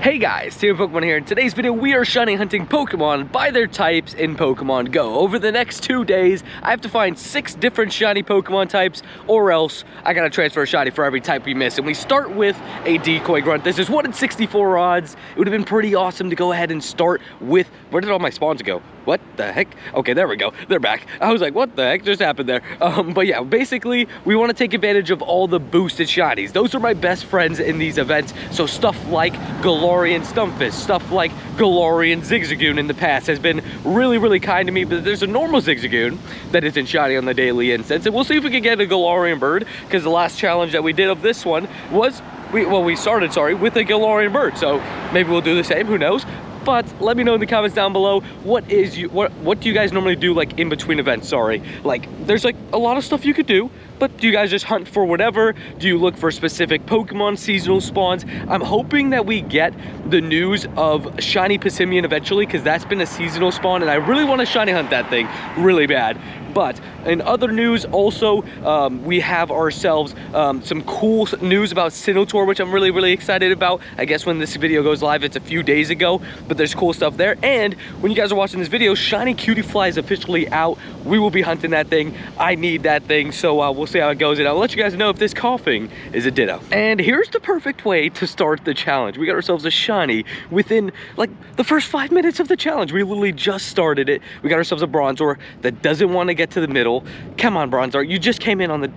Hey guys, Team Pokemon here. In today's video, we are shiny hunting Pokemon by their types in Pokemon Go. Over the next 2 days, I have to find 6 different shiny Pokemon types, or else I gotta transfer a shiny for every type we miss. And we start with a decoy grunt. This is 1 in 64 odds. It would have been pretty awesome to go ahead and start with, where did all my spawns go? What the heck? Okay, there we go. They're back. I was like, what the heck just happened there? But yeah, basically, we want to take advantage of all the boosted shinies. Those are my best friends in these events. So stuff like Galarian Stumpfist, stuff like Galarian Zigzagoon in the past has been really kind to me. But there's a normal Zigzagoon that isn't shiny on the daily instance. And we'll see if we can get a Galarian bird, because the last challenge that we did of this one was, we started with a Galarian bird. So maybe we'll do the same, who knows? But let me know in the comments down below, what do you guys normally do, like in between events? Like there's like a lot of stuff you could do, but do you guys just hunt for whatever? Do you look for specific Pokemon seasonal spawns? I'm hoping that we get the news of shiny Passimian eventually, because that's been a seasonal spawn and I really want to shiny hunt that thing really bad. But in other news also, we have ourselves some cool news about Sinnoh, which I'm really excited about. I guess when this video goes live, it's a few days ago, but there's cool stuff there. And when you guys are watching this video, Shiny Cutie Fly is officially out. We will be hunting that thing. I need that thing, so we'll see how it goes, and I'll let you guys know if this coughing is a ditto. And here's the perfect way to start the challenge. We got ourselves a shiny within like the first 5 minutes of the challenge. We literally just started it. We got ourselves a Bronzor that doesn't want to get to the middle. Come on, Bronzor, you just came in on the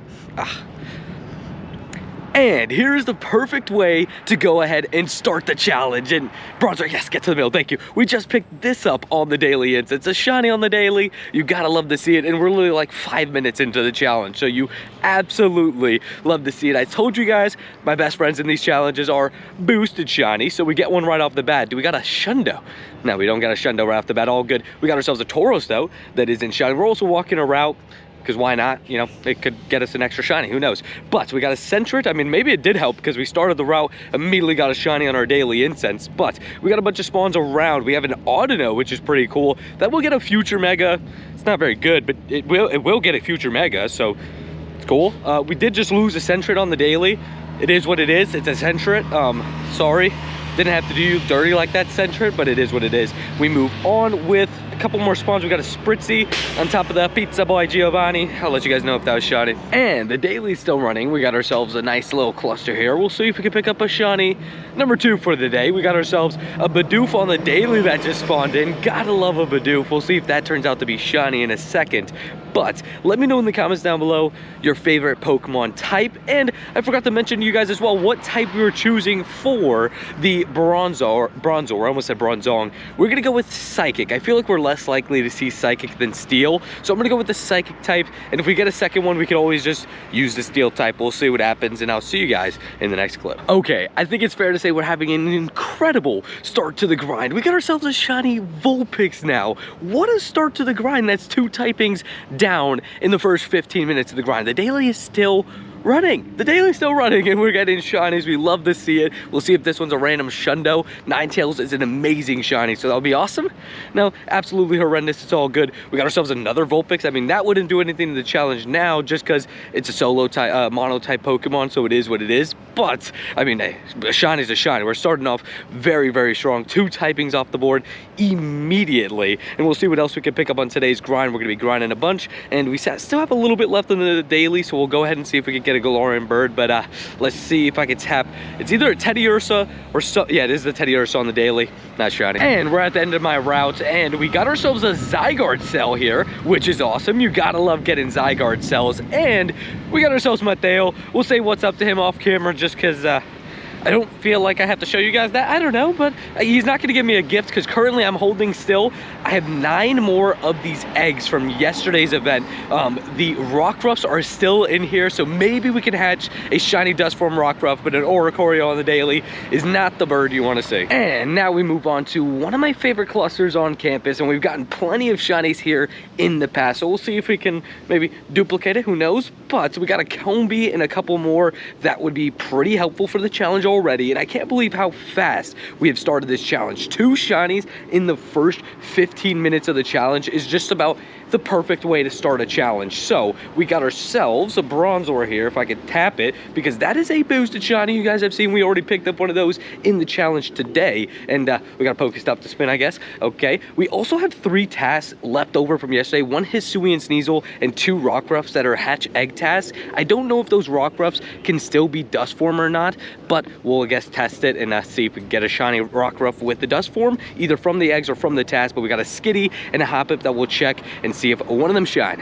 And here's the perfect way to go ahead and start the challenge. And Bronzor, yes, get to the middle, thank you. We just picked this up on the daily. It's a shiny on the daily. You gotta love to see it. And we're literally like 5 minutes into the challenge, so you absolutely love to see it. I told you guys, my best friends in these challenges are boosted shiny, so we get one right off the bat. Do we got a Shundo? No, we don't got a Shundo right off the bat, all good. We got ourselves a Tauros though, that is in shiny. We're also walking a route, because why not? You know, it could get us an extra shiny, who knows? But we got a Sentret. I mean, maybe it did help because we started the route, immediately got a shiny on our daily incense. But we got a bunch of spawns around. We have an Audino, which is pretty cool. That will get a future mega. It's not very good, but it will get a future mega, so it's cool. We did just lose a Sentret on the daily. It is what it is. It's a Sentret. Sorry. Didn't have to do you dirty like that, Sentret, but it is what it is. We move on with a couple more spawns. We got a Spritzy on top of the Pizza Boy Giovanni. I'll let you guys know if that was shiny. And the daily's still running. We got ourselves a nice little cluster here. We'll see if we can pick up a shiny. Number 2 for the day. We got ourselves a Bidoof on the daily that just spawned in. Gotta love a Bidoof. We'll see if that turns out to be shiny in a second. But let me know in the comments down below your favorite Pokemon type. And I forgot to mention to you guys as well what type we were choosing for the Bronzor. I almost said Bronzong. We're gonna go with Psychic. I feel like we're less likely to see Psychic than Steel, so I'm gonna go with the Psychic type. And if we get a second one, we can always just use the Steel type. We'll see what happens, and I'll see you guys in the next clip. Okay, I think it's fair to say we're having an incredible start to the grind. We got ourselves a shiny Vulpix now. What a start to the grind. That's 2 typings down in the first 15 minutes of the grind. The daily is still running. The daily's still running, and we're getting shinies. We love to see it. We'll see if this one's a random Shundo. Ninetales is an amazing shiny, so that'll be awesome. No, absolutely horrendous. It's all good. We got ourselves another Vulpix. I mean, that wouldn't do anything to the challenge now, just because it's a solo type, mono type Pokemon, so it is what it is. But I mean, hey, a shiny's a shiny. We're starting off very strong. 2 typings off the board immediately, and we'll see what else we can pick up on today's grind. We're gonna be grinding a bunch, and we still have a little bit left in the daily, so we'll go ahead and see if we can get a Galarian bird. But let's see if I can tap. It's either a Teddiursa or yeah, it is the Teddiursa on the daily. Not shiny. And we're at the end of my route, and we got ourselves a Zygarde cell here, which is awesome. You gotta love getting Zygarde cells. And we got ourselves Mateo. We'll say what's up to him off camera, just because I don't feel like I have to show you guys that. I don't know, but he's not gonna give me a gift, because currently I'm holding still. I have 9 more of these eggs from yesterday's event. The Rockruffs are still in here, so maybe we can hatch a shiny Dustform Rockruff, but an Oricorio on the daily is not the bird you want to see. And now we move on to one of my favorite clusters on campus, and we've gotten plenty of shinies here in the past, so we'll see if we can maybe duplicate it, who knows. But we got a Combee and a couple more that would be pretty helpful for the challenge already, and I can't believe how fast we have started this challenge. 2 shinies in the first 15 minutes of the challenge is just about the perfect way to start a challenge. So we got ourselves a Bronzor here, if I could tap it, because that is a boosted shiny. You guys have seen we already picked up one of those in the challenge today, and we got a Pokestop to spin, I guess. Okay, we also have 3 tasks left over from yesterday, 1 Hisuian Sneasel and 2 Rockruffs that are hatch egg tasks. I don't know if those Rockruffs can still be dust form or not, but we'll, I guess, test it and see if we can get a shiny Rockruff with the dust form, either from the eggs or from the task. But we got a Skitty and a Hoppip that we'll check and see if one of them shine.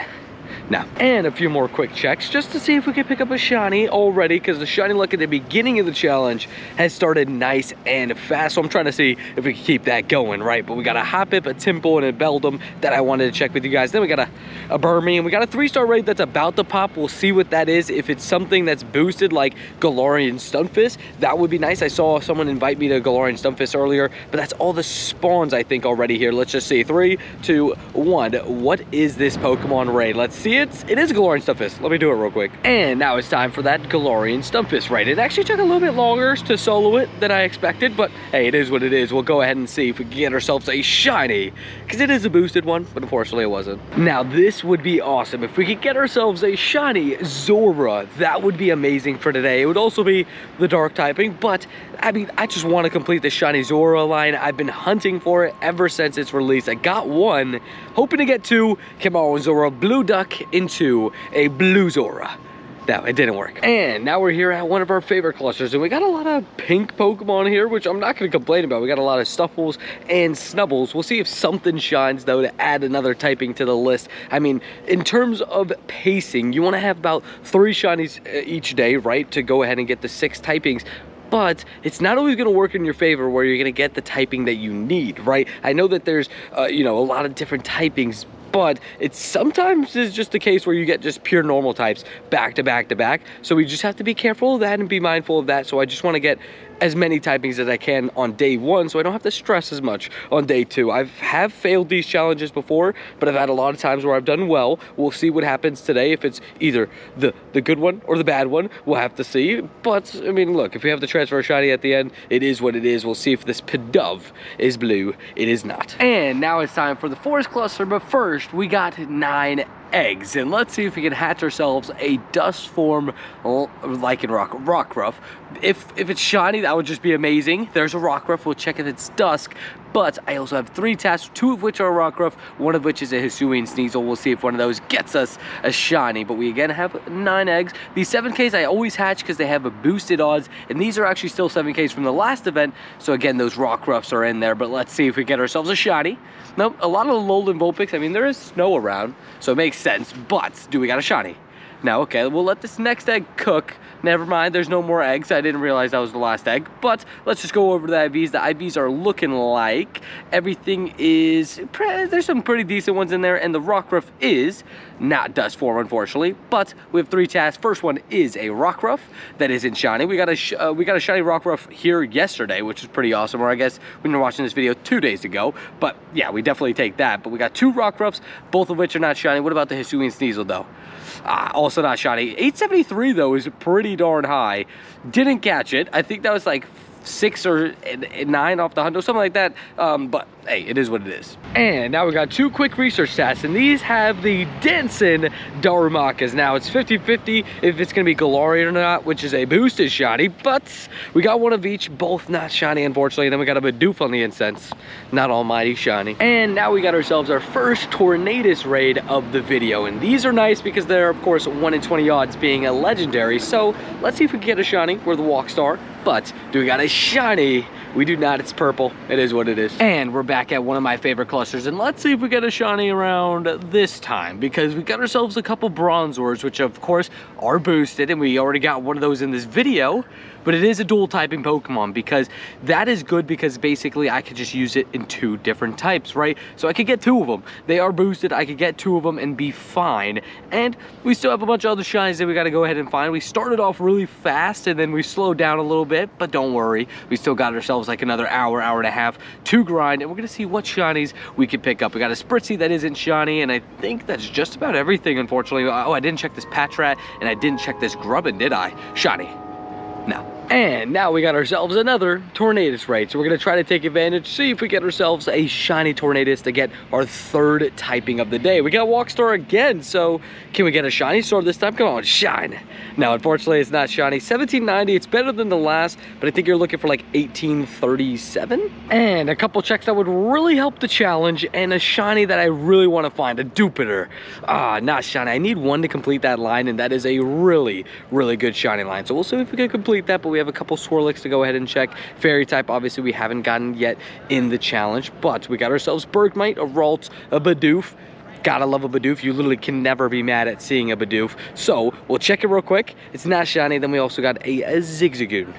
Now, and a few more quick checks just to see if we can pick up a shiny already, because the shiny luck at the beginning of the challenge has started nice and fast. So I'm trying to see if we can keep that going, right? But we got a Hoppip, a Timple, and a Beldum that I wanted to check with you guys. Then we got a Burmy, and we got a 3-star raid that's about to pop. We'll see what that is. If it's something that's boosted like Galarian Stunfisk, that would be nice. I saw someone invite me to Galarian Stunfisk earlier, but that's all the spawns I think already here. Let's just see. 3, 2, 1. What is this Pokemon raid? Let's see it. It is a Galarian Stunfisk. Let me do it real quick. And now it's time for that Galarian Stunfisk raid. It actually took a little bit longer to solo it than I expected, but hey, it is what it is. We'll go ahead and see if we can get ourselves a shiny, because it is a boosted one, but unfortunately it wasn't. Now this would be awesome. If we could get ourselves a shiny Zora, that would be amazing for today. It would also be the dark typing, but I mean, I just want to complete the shiny Zora line. I've been hunting for it ever since its release. I got 1, hoping to get 2. Came out with Zora Blue Duck into a Blue Zora. No, it didn't work. And now we're here at one of our favorite clusters, and we got a lot of pink Pokemon here, which I'm not going to complain about. We got a lot of Stuffles and Snubbles. We'll see if something shines, though, to add another typing to the list. I mean, in terms of pacing, you want to have about 3 shinies each day, right, to go ahead and get the 6 typings. But it's not always going to work in your favor where you're going to get the typing that you need, right? I know that there's, you know, a lot of different typings, but it sometimes is just the case where you get just pure normal types back to back to back. So we just have to be careful of that and be mindful of that. So I just want to get as many typings as I can on day 1, so I don't have to stress as much on day 2. I have failed these challenges before, but I've had a lot of times where I've done well. We'll see what happens today. If it's either the good one or the bad one, we'll have to see. But I mean, look, if we have the transfer shiny at the end, it is what it is. We'll see if this Pidove is blue. It is not. And now it's time for the forest cluster, but first we got 9 eggs, and let's see if we can hatch ourselves a dust form like in Rockruff. If it's shiny, that would just be amazing. There's a Rockruff. We'll check if it's dusk. But I also have 3 tasks, 2 of which are Rockruff, 1 of which is a Hisuian Sneasel. We'll see if one of those gets us a shiny. But we again have 9 eggs. These 7Ks I always hatch because they have a boosted odds, and these are actually still 7Ks from the last event. So again, those Rockruffs are in there. But let's see if we get ourselves a shiny. Nope, a lot of Alolan Vulpix. I mean, there is snow around, so it makes sense. But do we got a shiny? No, okay, we'll let this next egg cook. Never mind, there's no more eggs. I didn't realize that was the last egg. But let's just go over to the IVs. The IVs are looking like everything is... There's some pretty decent ones in there. And the Rockruff is not dust form, unfortunately. But we have 3 tasks. First one is a Rockruff that isn't shiny. We got a shiny Rockruff here yesterday, which is pretty awesome. Or I guess when you're watching this video 2 days ago. But yeah, we definitely take that. But we got 2 Rockruffs, both of which are not shiny. What about the Hisuian Sneasel, though? Also not shiny. 873 though is pretty darn high. Didn't catch it. I think that was like 6 or 9 off the hundo, something like that. But hey, it is what it is. And now we got 2 quick research stats, and these have the Denson Darumakas. Now it's 50-50 if it's gonna be Galarian or not, which is a boosted shiny, but we got 1 of each, both not shiny, unfortunately. And then we got a Bidoof on the incense, not almighty shiny. And now we got ourselves our first Tornadus raid of the video, and these are nice because they're of course 1 in 20 odds being a legendary. So let's see if we can get a shiny. We're the walk star, but do we got a shiny? We do not. It's purple. It is what it is. And we're back at one of my favorite clusters, and let's see if we get a shiny around this time, because we got ourselves a couple Bronzors, which of course are boosted, and we already got one of those in this video. But it is a dual typing Pokemon, because that is good, because basically I could just use it in 2 different types, right? So I could get 2 of them. They are boosted. I could get 2 of them and be fine. And we still have a bunch of other shinies that we got to go ahead and find. We started off really fast, and then we slowed down a little bit, but don't worry. We still got ourselves like another hour and a half to grind, and we're going to see what shinies we can pick up. We got a Spritzee that isn't shiny, and I think that's just about everything, unfortunately. Oh, I didn't check this Patrat, and I didn't check this Grubbin, did I? Shiny. No. And now we got ourselves another Tornadus raid. So we're gonna try to take advantage, see if we get ourselves a shiny Tornadus to get our third typing of the day. We got Walkstar again, so can we get a shiny sword this time? Come on, shine. No, unfortunately it's not shiny. 1790, it's better than the last, but I think you're looking for like 1837. And a couple checks that would really help the challenge, and a shiny that I really want to find, a Jupiter. Not shiny. I need one to complete that line, and that is a really, really good shiny line. So we'll see if we can complete that, but we have a couple Swirlix to go ahead and check. Fairy type, obviously we haven't gotten yet in the challenge, but we got ourselves Bergmite, a Ralts, a Bidoof. Gotta love a Bidoof. You literally can never be mad at seeing a Bidoof. So we'll check it real quick. It's not shiny. Then we also got a Zigzagoon.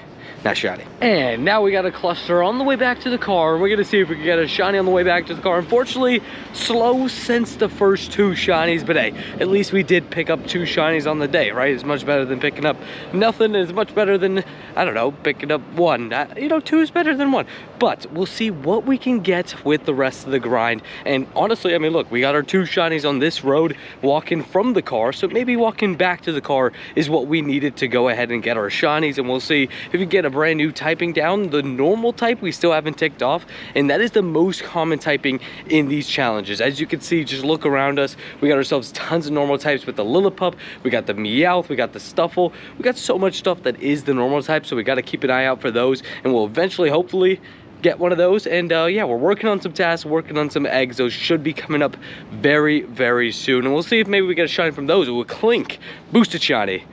Not shiny. And now we got a cluster on the way back to the car. We're gonna see if we can get a shiny on the way back to the car. Unfortunately, slow since the first two shinies, but hey, at least we did pick up two shinies on the day, right? It's much better than picking up nothing. It's much better than, I don't know, picking up one. You know, two is better than one. But we'll see what we can get with the rest of the grind. And honestly, I mean, look, we got our two shinies on this road walking from the car, so maybe walking back to the car is what we needed to go ahead and get our shinies. And we'll see if we get a brand new typing down. The normal type we still haven't ticked off, and that is the most common typing in these challenges. As you can see, just look around us, we got ourselves tons of normal types with the Lillipup, we got the Meowth, we got the Stuffle, we got so much stuff that is the normal type, so we got to keep an eye out for those, and we'll eventually hopefully get one of those. And yeah, we're working on some tasks, working on some eggs. Those should be coming up very, very soon, and we'll see if maybe we get a shiny from those. It will Clink, boosted shiny,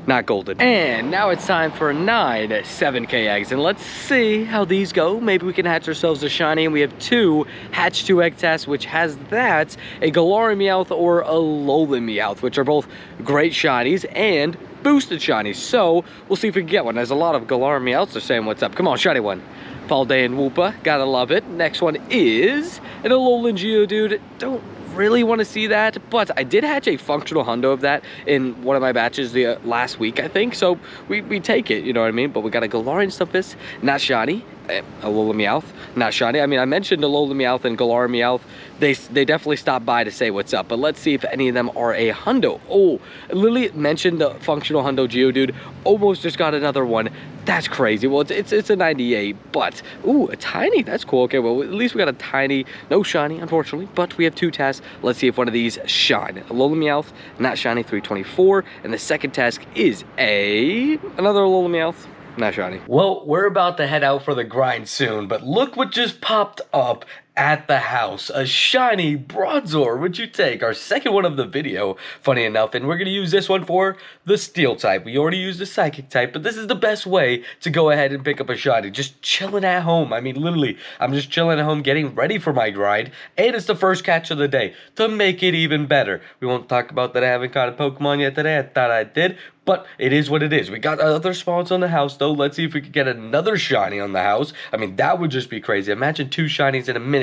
not golden. And now it's time for 9 7K eggs, and let's see how these go. Maybe we can hatch ourselves a shiny, and we have 2 hatch 2 egg tests, which has that, a Galarian Meowth or a Alolan Meowth, which are both great shinies and boosted shinies. So we'll see if we can get one. There's a lot of Galarian Meowths are saying what's up. Come on, shiny one. Palday and Woopa, gotta love it. Next one is an Alolan Geodude. Don't really want to see that, but I did hatch a functional hundo of that in one of my batches the last week, I think, so we take it, you know what I mean. But we got a Galarian Stunfisk, not shiny, a Alolan Meowth, not shiny. I mean, I mentioned Alolan Meowth and Galarian Meowth. They definitely stopped by to say what's up, but let's see if any of them are a hundo. Oh, Lily mentioned the functional hundo Geodude, almost just got another one. That's crazy. Well, it's a 98, but ooh, a tiny. That's cool. Okay, well, at least we got a tiny, no shiny, unfortunately, but we have 2 tasks. Let's see if one of these shine. Alolan Meowth, not shiny, 324, and the second task is another Alolan Meowth. Not shiny. Well, we're about to head out for the grind soon, but look what just popped up at the house. A shiny Bronzor. Would you take our second one of the video, funny enough, and we're going to use this one for the steel type. We already used the psychic type, but this is the best way to go ahead and pick up a shiny. Just chilling at home. I mean, literally, I'm just chilling at home getting ready for my grind, and it's the first catch of the day to make it even better. We won't talk about that I haven't caught a Pokemon yet today. I thought I did, but it is what it is. We got other spawns on the house, though. Let's see if we could get another shiny on the house. I mean, that would just be crazy. Imagine 2 shinies in a minute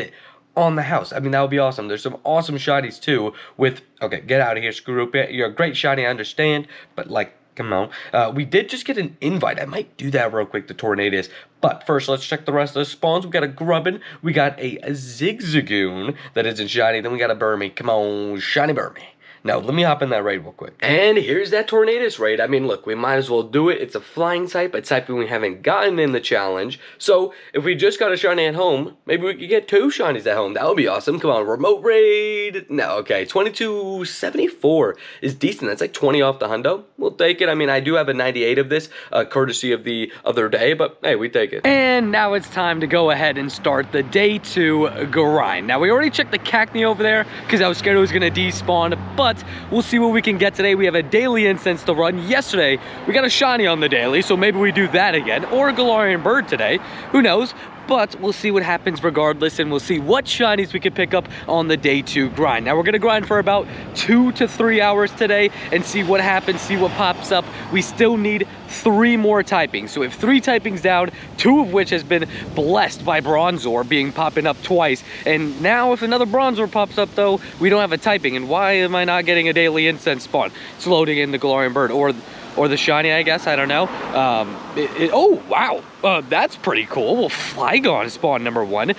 on the house. I mean, that would be awesome. There's some awesome shinies, too, with... Okay, get out of here, Screwroop. You're a great shiny, I understand, but, like, come on. We did just get an invite. I might do that real quick, the Tornadus. But first, let's check the rest of the spawns. We got a Grubbin. We got a Zigzagoon that isn't shiny. Then we got a Burmy. Come on, shiny Burmy. Now, let me hop in that raid real quick. And here's that Tornadus raid. I mean, look, we might as well do it. It's a flying type, a type we haven't gotten in the challenge. So, if we just got a shiny at home, maybe we could get 2 shinies at home. That would be awesome. Come on, remote raid. No, okay, 2274 is decent. That's like 20 off the hundo. We'll take it. I mean, I do have a 98 of this, courtesy of the other day, but hey, we take it. And now it's time to go ahead and start the day 2 grind. Now, we already checked the Cacnea over there because I was scared it was going to despawn, but we'll see what we can get today. We have a daily incense to run. Yesterday, we got a shiny on the daily, so maybe we do that again. Or a Galarian bird today. Who knows? But we'll see what happens regardless, and we'll see what shinies we can pick up on the day 2 grind. Now, we're going to grind for about 2 to 3 hours today and see what happens, see what pops up. We still need 3 more typings. So we have 3 typings down, 2 of which has been blessed by Bronzor being popping up twice. And now if another Bronzor pops up, though, we don't have a typing. And why am I not getting a daily incense spawn? It's loading in the Galarian bird or or the shiny, I guess. I don't know. Oh, wow. That's pretty cool. Well, Flygon spawn number 1.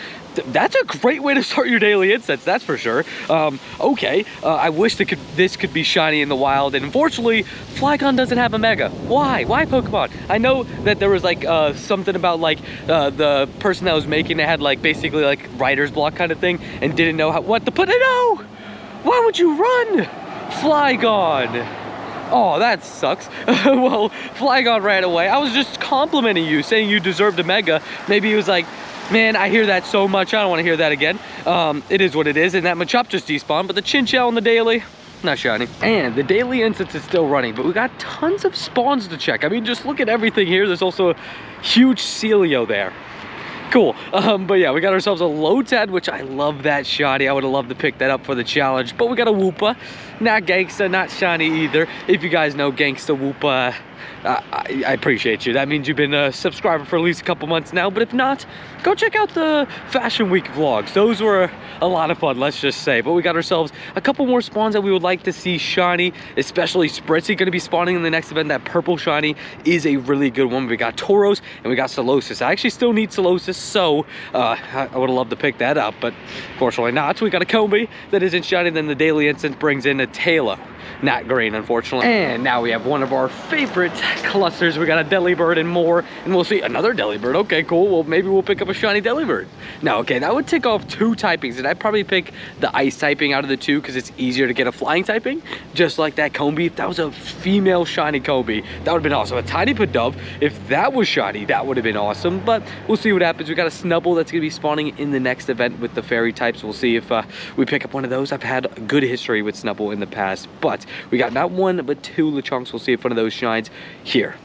That's a great way to start your daily instance, that's for sure. Okay, I wish this could be shiny in the wild, and unfortunately, Flygon doesn't have a Mega. Why? Why Pokemon? I know that there was like something about like the person that was making it had like basically like writer's block kind of thing, and didn't know what to put it. No! Why would you run? Flygon! Oh, that sucks. Well, Flygon ran away. I was just complimenting you, saying you deserved a Mega. Maybe he was like, man, I hear that so much, I don't want to hear that again. It is what it is, and that Machop just despawned, but the Chinchou on the daily, not shiny. And the daily instance is still running, but we got tons of spawns to check. I mean, just look at everything here. There's also a huge Celio there. Cool. But yeah, we got ourselves a Lotad, which I love that shiny. I would have loved to pick that up for the challenge. But we got a Woopa, not Gangsta, not shiny either. If you guys know Gangsta Woopa, I appreciate you. That means you've been a subscriber for at least a couple months now. But if not, go check out the Fashion Week vlogs. Those were a lot of fun, let's just say. But we got ourselves a couple more spawns that we would like to see shiny, especially Spritzy going to be spawning in the next event. That purple shiny is a really good one. We got Tauros and we got Solosis. I actually still need Solosis, so I would have loved to pick that up, but fortunately not. So we got a Combi that isn't shiny. Then the daily instance brings in a Taylor. Not green, unfortunately. And now we have one of our favorite clusters. We got a Delibird and more, and we'll see another Delibird. Okay, cool. Well, maybe we'll pick up a shiny Delibird. Now, okay, that would tick off 2 typings, and I'd probably pick the ice typing out of the 2 because it's easier to get a flying typing, just like that Combi. If that was a female shiny Combi, that would have been awesome. A tiny Pidove, if that was shiny, that would have been awesome, but we'll see what happens. We got a Snubbull that's going to be spawning in the next event with the fairy types. We'll see if we pick up one of those. I've had a good history with Snubbull in the past, but we got not 1 but 2 Lechonks. We'll see if one of those shines here.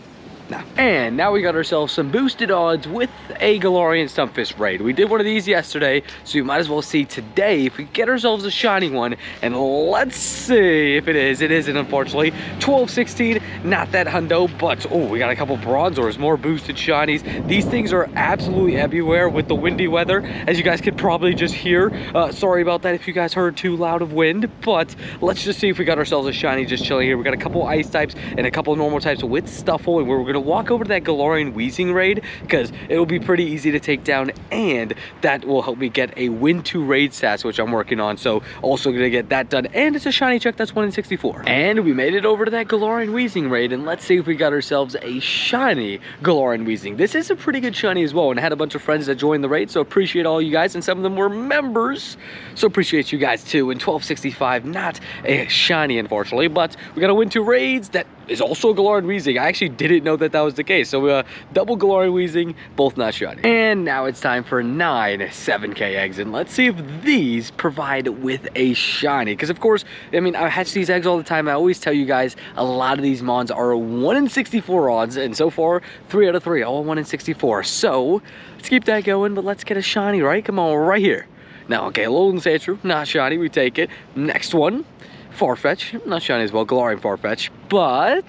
And now we got ourselves some boosted odds with a Galarian Stunfisk raid. We did one of these yesterday, so we might as well see today if we get ourselves a shiny one. And let's see if it is. It isn't, unfortunately. 12-16, not that hundo, but oh, we got a couple Bronzors, more boosted shinies. These things are absolutely everywhere with the windy weather, as you guys could probably just hear. Sorry about that if you guys heard too loud of wind, but let's just see if we got ourselves a shiny just chilling here. We got a couple ice types and a couple normal types with Stuffle, and we're going to walk over to that Galarian Weezing raid because it'll be pretty easy to take down, and that will help me get a win 2 raid stats, which I'm working on. So also gonna get that done, and it's a shiny check that's 1 in 64. And we made it over to that Galarian Weezing raid, and let's see if we got ourselves a shiny Galarian Weezing. This is a pretty good shiny as well, and I had a bunch of friends that joined the raid, so appreciate all you guys, and some of them were members, so appreciate you guys too. And 1265, not a shiny unfortunately, but we got to win 2 raids. That is also Galarian Weezing. I actually didn't know that was the case. So double Galarian Weezing, both not shiny. And now it's time for 9 7K eggs, and let's see if these provide with a shiny. Because of course, I mean, I hatch these eggs all the time. I always tell you guys a lot of these mons are 1 in 64 odds, and so far 3 out of 3, all 1 in 64. So let's keep that going, but let's get a shiny, right? Come on, right here. Now, okay, Alolan Sandshrew, not shiny, we take it. Next one, Farfetch, not shiny as well, Galarian Farfetch, but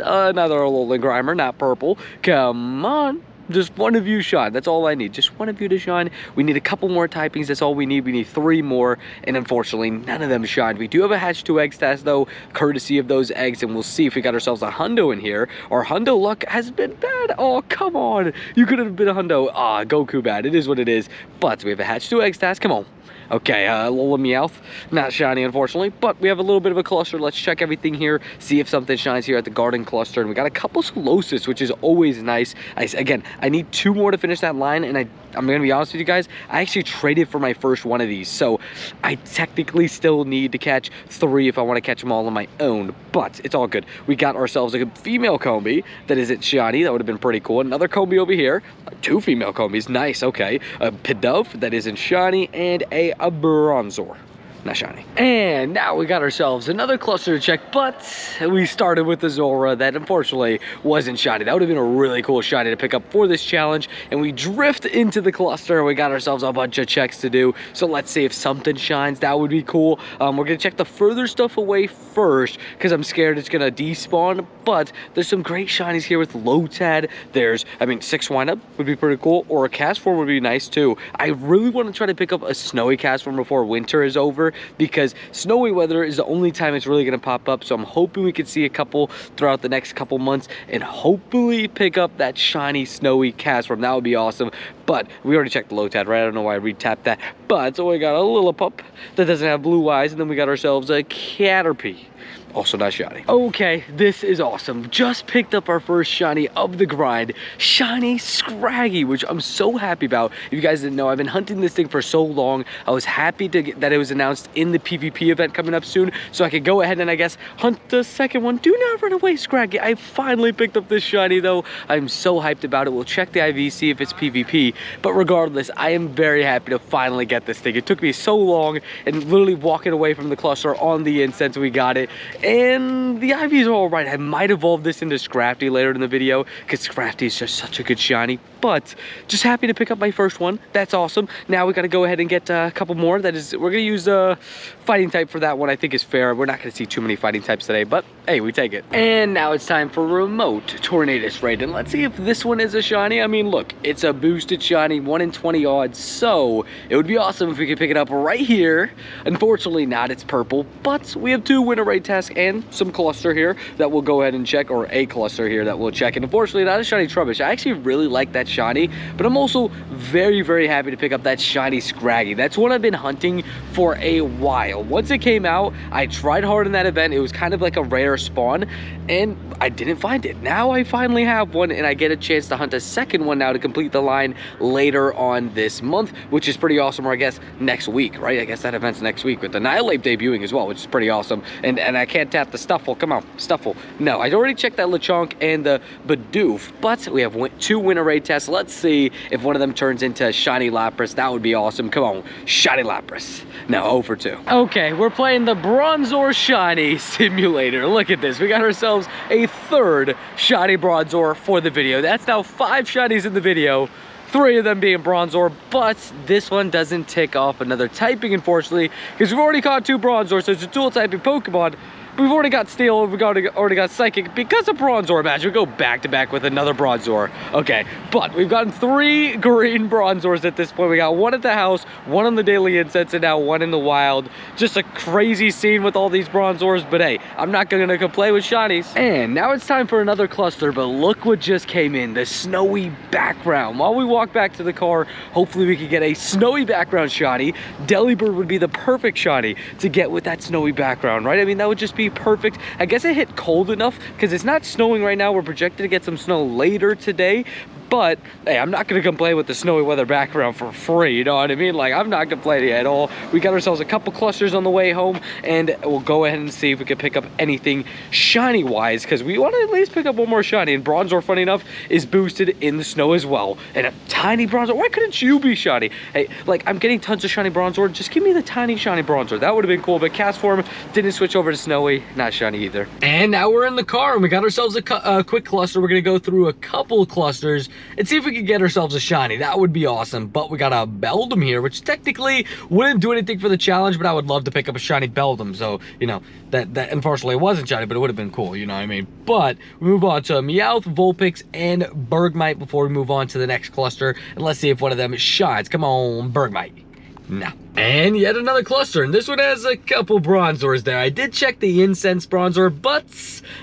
another Alolan Grimer, not purple. Come on, just one of you shine. That's all I need, just one of you to shine. We need a couple more typings, that's all we need. We need 3 more, and unfortunately, none of them shined. We do have a hatch 2 egg stats though, courtesy of those eggs, and we'll see if we got ourselves a hundo in here. Our hundo luck has been bad. Oh, come on, you could have been a hundo. Ah, Goku bad, it is what it is. But we have a hatch 2 egg stats, come on. Okay, Lola Meowth, not shiny unfortunately, but we have a little bit of a cluster. Let's check everything here, see if something shines here at the garden cluster. And we got a couple Solosis, which is always nice. Again, I need 2 more to finish that line, and I'm gonna be honest with you guys, I actually traded for my first one of these, so I technically still need to catch 3 if I want to catch them all on my own, but it's all good. We got ourselves a female Combi that isn't shiny. That would have been pretty cool. Another Combi over here, 2 female Combis, nice. Okay, a Pidove that isn't shiny, and a Bronzor, not shiny. And now we got ourselves another cluster to check, but we started with the Zora that unfortunately wasn't shiny. That would have been a really cool shiny to pick up for this challenge, and we drift into the cluster and we got ourselves a bunch of checks to do. So let's see if something shines. That would be cool. We're gonna check the further stuff away first because I'm scared it's gonna despawn, but there's some great shinies here with Lotad. There's, I mean, 6 windup would be pretty cool, or a Castform would be nice too. I really want to try to pick up a snowy Castform before winter is over, weather, because snowy weather is the only time it's really going to pop up. So I'm hoping we can see a couple throughout the next couple months and hopefully pick up that shiny snowy Castform. That would be awesome. But we already checked the Lotad, right? I don't know why I re-tapped that. But so we got a little pup that doesn't have blue eyes, and then we got ourselves a Caterpie. Also not shiny. Okay, this is awesome. Just picked up our first shiny of the grind, shiny Scraggy, which I'm so happy about. If you guys didn't know, I've been hunting this thing for so long. I was happy that it was announced in the PvP event coming up soon, so I could go ahead and I guess hunt the second one. Do not run away, Scraggy. I finally picked up this shiny though. I'm so hyped about it. We'll check the IV, see if it's PvP, but regardless, I am very happy to finally get this thing. It took me so long, and literally walking away from the cluster on the incense, we got it. And the IVs are all right. I might evolve this into Scrafty later in the video, because Scrafty is just such a good shiny. But just happy to pick up my first one. That's awesome. Now we got to go ahead and get a couple more. That is, we're going to use fighting type for that one. I think is fair. We're not going to see too many fighting types today, but hey, we take it. And now it's time for remote Tornadus raid. And let's see if this one is a shiny. I mean, look, it's a boosted shiny, 1 in 20 odds. So it would be awesome if we could pick it up right here. Unfortunately not, it's purple, but we have 2 winter raid tasks and some cluster here that we'll go ahead and check, or a cluster here that we'll check. And unfortunately not a shiny Trubbish. I actually really like that shiny, but I'm also very, very happy to pick up that shiny Scraggy. That's what I've been hunting for a while. Once it came out, I tried hard in that event. It was kind of like a rare spawn, and I didn't find it. Now I finally have one, and I get a chance to hunt a second one now to complete the line later on this month, which is pretty awesome, or I guess next week, right? I guess that event's next week with the Annihilate debuting as well, which is pretty awesome. And I can't tap the Stuffle. Come on, Stuffle. No, I already checked that Lechonk and the Bidoof, but we have 2 winter raid tests. Let's see if one of them turns into shiny Lapras. That would be awesome. Come on, shiny Lapras. No, 0 for 2. Okay, we're playing the Bronzor Shiny Simulator. Look at this. We got ourselves a 3rd shiny Bronzor for the video. That's now 5 shinies in the video. 3 of them being Bronzor, but this one doesn't tick off another typing, unfortunately, because we've already caught 2 Bronzor, so it's a dual typing Pokemon. We've already got Steel, we've already got Psychic. Because of Bronzor match, we go back to back with another Bronzor. Okay, but we've gotten 3 green Bronzors at this point. We got 1 at the house, 1 on the daily incense, and now 1 in the wild. Just a crazy scene with all these Bronzors, but hey, I'm not gonna complain with shinies. And now it's time for another cluster, but look what just came in, the snowy background. While we walk back to the car, hopefully we could get a snowy background shiny. Delibird would be the perfect shiny to get with that snowy background, right? I mean, that would just be perfect. I guess it hit cold enough because it's not snowing right now. We're projected to get some snow later today, but hey, I'm not going to complain with the snowy weather background for free, you know what I mean? Like, I'm not complaining at all. We got ourselves a couple clusters on the way home, and we'll go ahead and see if we can pick up anything shiny wise, because we want to at least pick up 1 more shiny. And Bronzor, funny enough, is boosted in the snow as well. And a tiny Bronzor. Why couldn't you be shiny? Hey, like, I'm getting tons of shiny Bronzor. Just give me the tiny shiny Bronzor. That would have been cool, but Castform didn't switch over to snowy. Not shiny either. And now we're in the car, and we got ourselves a quick cluster. We're going to go through a couple clusters and see if we can get ourselves a shiny. That would be awesome. But we got a Beldum here, which technically wouldn't do anything for the challenge, but I would love to pick up a shiny Beldum. So, you know, that unfortunately wasn't shiny, but it would have been cool, you know what I mean? But we move on to Meowth, Vulpix, and Bergmite before we move on to the next cluster. And let's see if one of them shines. Come on, Bergmite. No. And yet another cluster, and this one has a couple Bronzors there. I did check the Incense Bronzor, but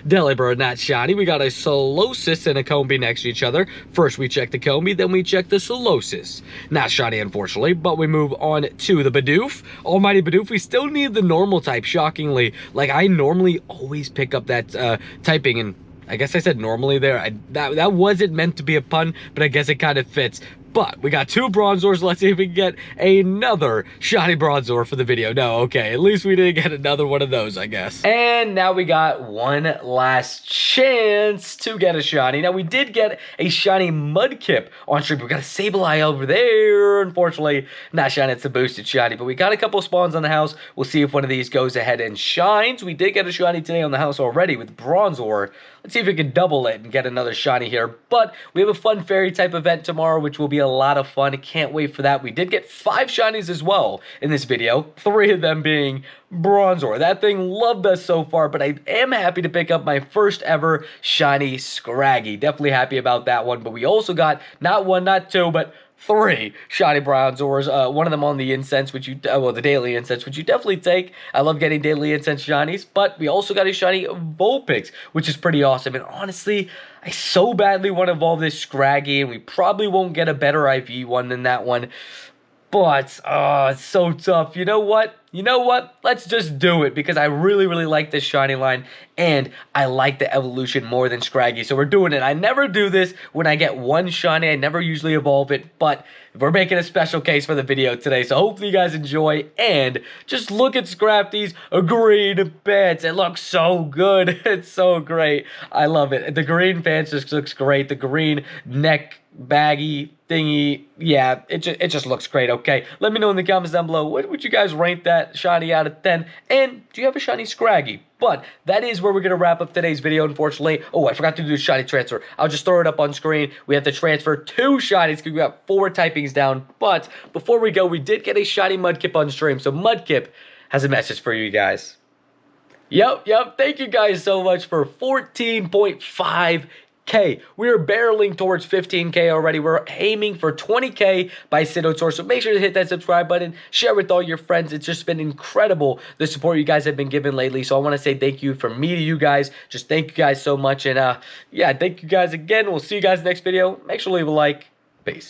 Delibird not shiny. We got a Solosis and a Combee next to each other. First we check the Combee, then we check the Solosis. Not shiny, unfortunately, but we move on to the Bidoof. Almighty Bidoof, we still need the normal type, shockingly. Like, I normally always pick up that typing, and I guess I said normally there. That wasn't meant to be a pun, but I guess it kind of fits. But we got 2 Bronzors. Let's see if we can get another shiny Bronzor for the video. No, okay. At least we didn't get another one of those, I guess. And now we got one last chance to get a shiny. Now, we did get a shiny Mudkip on stream. We got a Sableye over there. Unfortunately, not shiny. It's a boosted shiny. But we got a couple spawns on the house. We'll see if one of these goes ahead and shines. We did get a shiny today on the house already with Bronzor. Let's see if we can double it and get another shiny here. But we have a fun fairy type event tomorrow, which will be a lot of fun. Can't wait for that. We did get 5 shinies as well in this video, 3 of them being Bronzor. That thing loved us so far, but I am happy to pick up my first ever shiny Scraggy. Definitely happy about that one. But we also got not 1, not 2, but 3 shiny Bronzors, one of them on the incense, which you, well, the daily incense, which you definitely take. I love getting daily incense shinies, but we also got a shiny Vulpix, which is pretty awesome. And honestly, I so badly want to evolve this Scraggy, and we probably won't get a better IV one than that one. But, it's so tough. You know what? Let's just do it, because I really, really like this shiny line, and I like the evolution more than Scraggy, so we're doing it. I never do this when I get one shiny. I never usually evolve it, but we're making a special case for the video today, so hopefully you guys enjoy. And just look at Scrafty's green pants. It looks so good. It's so great. I love it. The green pants just looks great. The green neck baggy thingy, yeah, it just looks great. Okay, let me know in the comments down below, what would you guys rank that shiny out of 10, and do you have a shiny Scraggy? But that is where we're going to wrap up today's video, unfortunately. Oh, I forgot to do the shiny transfer. I'll just throw it up on screen. We have to transfer 2 shinies because we got 4 typings down. But before we go, we did get a shiny Mudkip on stream, so Mudkip has a message for you guys. Yep, thank you guys so much for 14.5K. We are barreling towards 15K already. We're aiming for 20K by Sidotor. So make sure to hit that subscribe button. Share with all your friends. It's just been incredible, the support you guys have been giving lately. So I want to say thank you from me to you guys. Just thank you guys so much. And yeah, thank you guys again. We'll see you guys next video. Make sure to leave a like. Peace.